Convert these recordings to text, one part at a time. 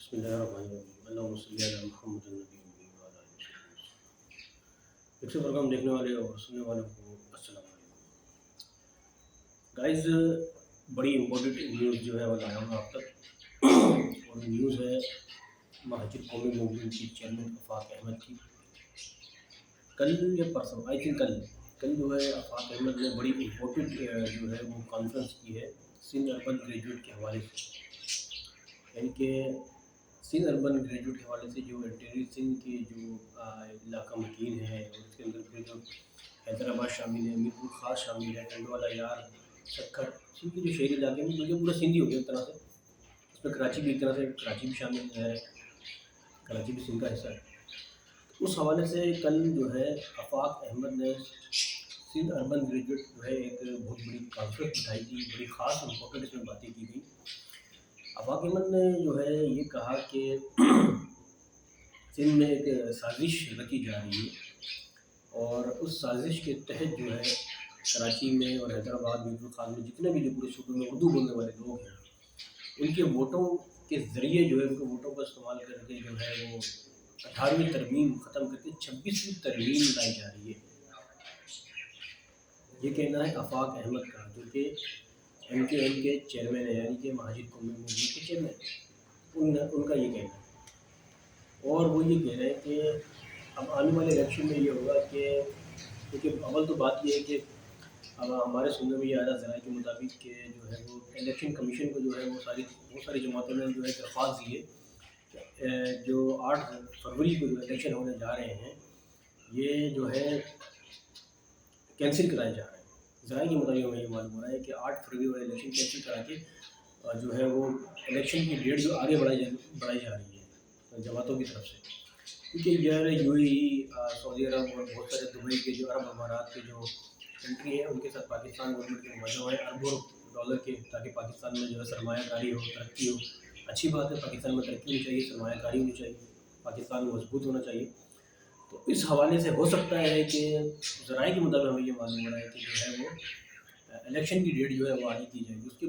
بسم اللہ الرحمن الرحیم اللہم صلی علی محمد النبی وعلی آلہ وصحبہ۔ ایک سے پروگرام دیکھنے والے اور سننے والوں کو السلام علیکم گائز۔ بڑی امپورٹنٹ نیوز جو ہے وہ لایا ہوں آپ تک، اور نیوز ہے مہاجر قومی موومنٹ کی چیئرمین آفاق احمد کی۔ کل یا پرسوں آئی تھنک کل جو ہے آفاق احمد نے بڑی امپورٹنٹ جو ہے وہ کانفرنس کی ہے سندھ اربن گریجویٹ کے حوالے سے، یعنی کہ سندھ اربن گریجویٹ کے حوالے سے جو انٹیری سندھ کے جو علاقہ مکین ہے، اور اس کے اندر پھر جو حیدرآباد شامل ہے، میرپور خاص شامل ہے، ٹنڈوالا یار، سکھر، سندھ کے جو شہری علاقے میں جو پورا سندھ ہی ہو گیا ایک طرح سے، اس میں کراچی بھی ایک طرح سے کراچی بھی شامل ہے، کراچی بھی سندھ کا حصہ ہے۔ اس حوالے سے کل جو ہے آفاق احمد نے سندھ اربن گریجویٹ جو ہے ایک بہت بڑی کانفرنس بٹھائی تھی، بڑی خاص امپورٹنٹ اس میں باتیں کی تھیں۔ آفاق احمد نے جو ہے یہ کہا کہ سندھ میں ایک سازش رچی جا رہی ہے، اور اس سازش کے تحت جو ہے کراچی میں اور حیدرآباد میرپور خاص میں جتنے بھی جو پورے صوبے میں اردو بولنے والے لوگ ہیں، ان کے ووٹوں کے ذریعے جو ہے ان کے ووٹوں کا استعمال کر کے جو ہے وہ 18ویں ترمیم ختم کر کے 26ویں ترمیم لائی جا رہی ہے۔ یہ کہنا ہے آفاق احمد کا، جو کہ ایم کیو ایم کے چیئرمین ہے، یعنی کہ مہاجر قومی موومنٹ کے چیئرمین، ان کا یہ کہنا ہے۔ اور وہ یہ کہہ رہے ہیں کہ اب آنے والے الیکشن میں یہ ہوگا کہ کیونکہ اول تو بات یہ ہے کہ اب ہمارے سننے میں یہ آیا ذرائع کے مطابق کہ جو ہے وہ الیکشن کمیشن کو جو ہے وہ بہت ساری جماعتوں نے جو ہے درخواست دی ہے کہ جو 8 فروری کو جو الیکشن ہونے جا رہے ہیں یہ جو ہے کینسل کرائے جا رہے ہیں۔ ذرائع کے مطابق ہمیں یہ معلوم ہو رہا ہے کہ 8 فروری والے الیکشن کینسل کرا کے جو ہے وہ الیکشن کی ڈیٹ جو آگے بڑھائی جا رہی ہے جماعتوں کی طرف سے، کیونکہ یار یو اے ای، سعودی عرب اور بہت سارے دبئی کے جو عرب امارات کے جو کنٹری ہیں ان کے ساتھ پاکستان گورنمنٹ کے نمائندے ہیں اربوں ڈالر کے، تاکہ پاکستان میں جو ہے سرمایہ کاری ہو، ترقی ہو۔ اچھی بات ہے، پاکستان میں ترقی ہونی چاہیے، سرمایہ کاری ہونی چاہیے، پاکستان مضبوط ہونا چاہیے۔ تو اس حوالے سے ہو سکتا ہے کہ ذرائع کے مطابق ہمیں یہ معلوم ہو رہا ہے کہ جو ہے وہ الیکشن کی ڈیٹ جو ہے وہ آگے کی جائے گی۔ اس کے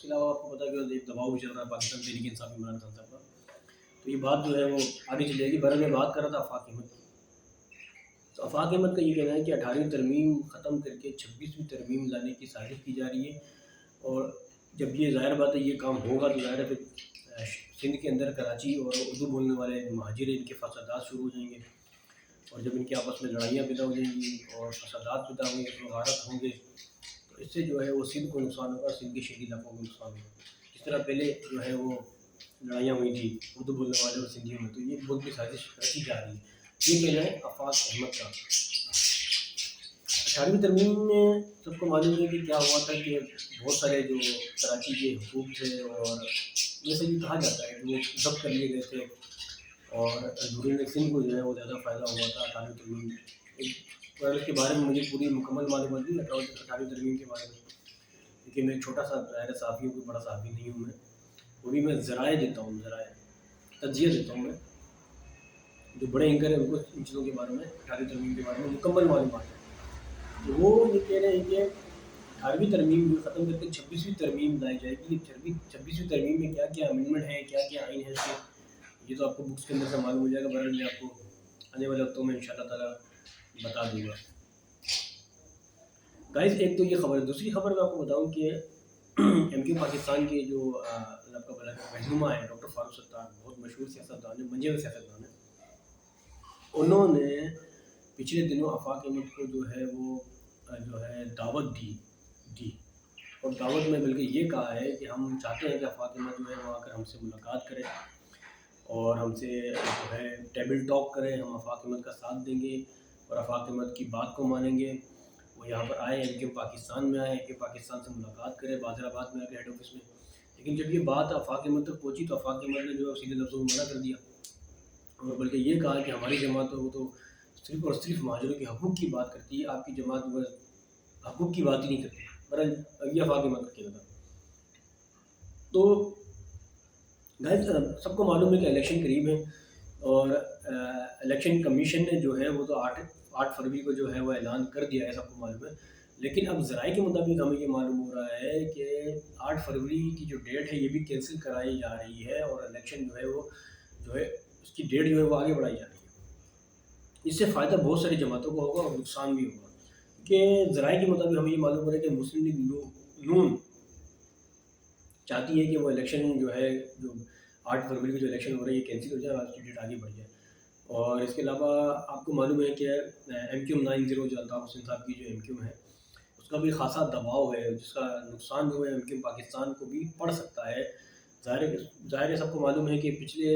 علاوہ آپ کو پتا ہے کہ ایک دباؤ بھی چل رہا ہے پاکستان تحریک انصاف عمران خان صاحب کا، تو یہ بات جو ہے وہ آگے چل جائے گی۔ بارے میں بات کر رہا تھا آفاق احمد کی، تو آفاق احمد کا یہ کہنا ہے کہ 18ویں ترمیم ختم کر کے 26ویں ترمیم لانے کی سازش کی جا رہی ہے، اور جب یہ ظاہر بات ہے یہ کام ہوگا تو ظاہر ہے پھر سندھ کے اندر کراچی اور اردو بولنے والے مہاجر ان کے فسادات شروع ہو جائیں گے، اور جب ان کے آپس میں لڑائیاں پیدا ہو جائیں گی اور فسادات پیدا ہوں گے تو غارت ہوں گے، تو اس سے جو ہے وہ سندھ کو نقصان ہوگا، سندھ کے شہری علاقوں کو نقصان ہوگا۔ جس طرح پہلے جو ہے وہ لڑائیاں ہوئی تھی اردو بولنے والے اور سندھیوں میں، تو یہ بہت بڑی سازش رچی جا رہی ہے۔ یہ کہنا ہے آفاق احمد کا۔ 18ویں ترمیم میں سب کو معلوم ہے کہ کیا ہوا تھا کہ بہت سارے جو کراچی کے حقوق تھے، اور جیسے بھی کہا جاتا ہے کہ وہ ضبط کر لیے گئے تھے، اور نورین سنگھ کو جو ہے وہ زیادہ فائدہ ہوا تھا 18ویں ترمیم میں۔ اور اس کے بارے میں مجھے پوری مکمل معلومات نہیں ہے 18ویں ترمیم کے بارے میں، کیونکہ میں ایک چھوٹا سا دائرہ صحافی ہوں، کوئی بڑا صحافی نہیں ہوں میں، وہ بھی میں ذرائع دیتا ہوں، ذرائع تجزیہ دیتا ہوں میں۔ جو بڑے اینکر ہیں ان کو ان چیزوں کے بارے میں 18ویں ترمیم کے بارے میں مکمل معلومات ہے۔ تو وہ یہ کہہ رہے ہیں کہ 18ویں ترمیم جو ختم کر کے 26ویں ترمیم لائی جائے گی۔ 26ویں ترمیم میں کیا کیا امینڈمنٹ ہیں، کیا کیا آئین ہے اس کے، یہ تو آپ کو بکس کے اندر سے معلوم ہو جائے گا، بہرحال میں آپ کو آنے والے وقتوں میں انشاءاللہ تعالیٰ بتا دوں گا۔ گائز ایک تو یہ خبر ہے، دوسری خبر میں آپ کو بتاؤں کہ ایم کیو پاکستان کے جو آپ کا رہنما ہے ڈاکٹر فاروق ستار، بہت مشہور سیاستدان ہیں، منجے ہوئے سیاستدان ہیں، انہوں نے پچھلے دنوں آفاق احمد کو جو ہے وہ دعوت دی، اور دعوت میں بلکہ یہ کہا ہے کہ ہم چاہتے ہیں کہ آفاق احمد جو ہے وہ آ کر ہم سے ملاقات کرے اور ہم سے جو ہے ٹیبل ٹاک کرے، ہم آفاق احمد کا ساتھ دیں گے اور آفاق احمد کی بات کو مانیں گے۔ وہ یہاں پر آئے ایم کیو پاکستان میں آئے کہ پاکستان سے ملاقات کرے بادر آباد میں آ کے ہیڈ آفس میں، لیکن جب یہ بات آفاق احمد تک پہنچی تو آفاق احمد نے جو ہے سیدھے لفظوں میں منع کر دیا، اور بلکہ یہ کہا کہ ہماری جماعت وہ تو صرف اور صرف مہاجروں کے حقوق کی بات کرتی ہے، آپ کی جماعت وہ حقوق کی بات ہی نہیں کرتی۔ بہرحال یہ آفاق احمد کا کہنا تھا۔ تو گائز سب کو معلوم ہے کہ الیکشن قریب ہے، اور الیکشن کمیشن نے جو ہے وہ تو 8 فروری کو جو ہے وہ اعلان کر دیا ہے، سب کو معلوم ہے، لیکن اب ذرائع کے مطابق ہمیں یہ معلوم ہو رہا ہے کہ 8 فروری کی جو ڈیٹ ہے یہ بھی کینسل کرائی جا رہی ہے، اور الیکشن جو ہے اس کی ڈیٹ جو ہے وہ آگے بڑھائی جا رہی ہے۔ اس سے فائدہ بہت ساری جماعتوں کو ہوگا اور نقصان بھی ہوگا، کہ ذرائع کے مطابق ہمیں یہ معلوم ہو رہا ہے کہ مسلم لیگ نون چاہتی ہے کہ وہ الیکشن جو ہے جو 8 فروری کو جو الیکشن ہو رہا ہے یہ کینسل ہو جائے اور اس کی ڈیٹ آگے بڑھ جائے۔ اور اس کے علاوہ آپ کو معلوم ہے کہ MQ-90 جو الطاف حسین صاحب کی جو MQ ہے اس کا بھی خاصا دباؤ ہے، جس کا نقصان جو ہے MQ پاکستان کو بھی پڑ سکتا ہے۔ ظاہر ہے، سب کو معلوم ہے کہ پچھلے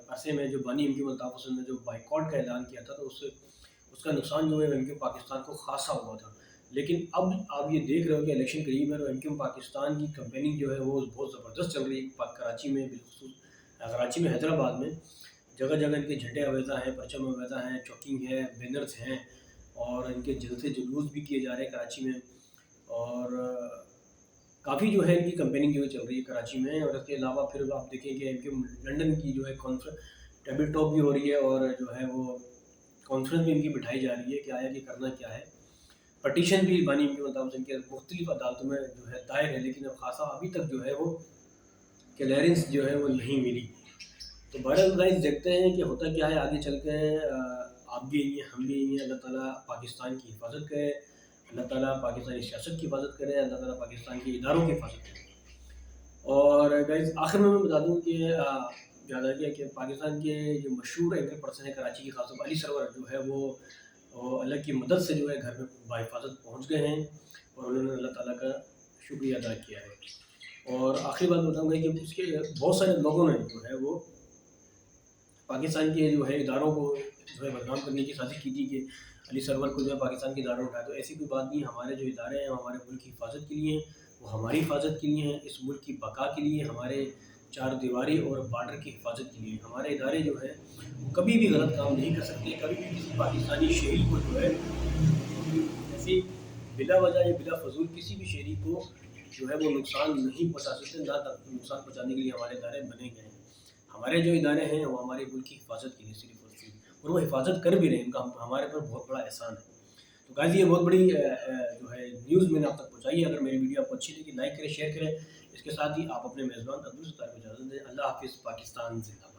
عرصے میں جو بانی MQ الطاف حسین نے جو بائیکاٹ کا اعلان کیا تھا تو اس کا نقصان جو ہے MQ پاکستان کو خاصا ہوا تھا۔ لیکن اب آپ یہ دیکھ رہے ہو کہ الیکشن قریب ہے اور MQ پاکستان کی کمپیننگ جو ہے وہ بہت زبردست چل رہی ہے۔ کراچی میں، بالخصوص کراچی میں، حیدرآباد میں جگہ جگہ ان کے جھنڈے آویزاں ہیں، پرچم آویزاں ہیں، چوکنگ ہے، بینرز ہیں، اور ان کے جلسے جلوس بھی کیے جا رہے ہیں کراچی میں، اور کافی جو ہے ان کی کمپیننگ جو ہے چل رہی ہے کراچی میں۔ اور اس کے علاوہ پھر آپ دیکھیں کہ لنڈن کی جو ہے ٹیبل ٹاک بھی ہو رہی ہے، اور جو ہے وہ کانفرنس بھی ان کی بٹھائی جا رہی ہے کہ آیا کہ کرنا کیا ہے۔ پٹیشن بھی بانی کے مطابق ان کے مختلف عدالتوں میں جو ہے دائر ہے، لیکن اب خاصا ابھی تک جو ہے وہ کلیئرنس جو ہے وہ نہیں ملی۔ تو بہرحال گائز دیکھتے ہیں کہ ہوتا کیا ہے آگے چل کے۔ آپ بھی یہی ہیں، ہم بھی یہی ہیں۔ اللہ تعالیٰ پاکستان کی حفاظت کرے، اللہ تعالیٰ پاکستانی سیاست کی حفاظت کرے، اللہ تعالیٰ پاکستان کے اداروں کی حفاظت کرے۔ اور گائز آخر میں بتا دوں کہ یاد آ گیا کہ پاکستان کے جو مشہور اینکر پرسن ہے کراچی کے، خاص طور پر علی سرور جو ہے وہ اللہ کی مدد سے جو ہے گھر میں بحفاظت پہنچ گئے ہیں، اور انہوں نے اللہ تعالیٰ کا شکریہ ادا کیا ہے۔ اور آخری بات بتاؤں گا کہ اس کے بہت سارے لوگوں نے جو ہے وہ پاکستان کے جو ہے اداروں کو جو ہے بدنام کرنے کی سازش کی تھی کہ علی سرور کو جو ہے پاکستان کے اداروں اٹھایا، تو ایسی کوئی بات نہیں۔ ہمارے جو ادارے ہیں ہمارے ملک کی حفاظت کے لیے ہیں، وہ ہماری حفاظت کے لیے ہیں، اس ملک کی بقا کے لیے، ہمارے چار دیواری اور بارڈر کی حفاظت کے لیے۔ ہمارے ادارے جو ہے وہ کبھی بھی غلط کام نہیں کر سکتے، کبھی بھی کسی پاکستانی شہری کو جو ہے ایسی بلا وجہ یا بلا فضول کسی بھی شہری کو جو ہے وہ نقصان نہیں پہنچا سکتے، نہ نقصان پہنچانے کے لیے ہمارے ادارے بنے گئے ہیں۔ ہمارے جو ادارے ہیں وہ ہمارے ملک کی حفاظت کے لیے صرف اور صرف، اور وہ حفاظت کر بھی رہے ہیں، ان کا ہمارے پر بہت بڑا احسان ہے۔ تو گائز یہ بہت بڑی جو ہے نیوز میں نے آپ تک پہنچائی ہے۔ اگر میری ویڈیو آپ کو اچھی لگی لائک کریں، شیئر کریں۔ اس کے ساتھ ہی آپ اپنے میزبان عبدالستار کو اجازت دیں۔ اللہ حافظ، پاکستان زندہ باد۔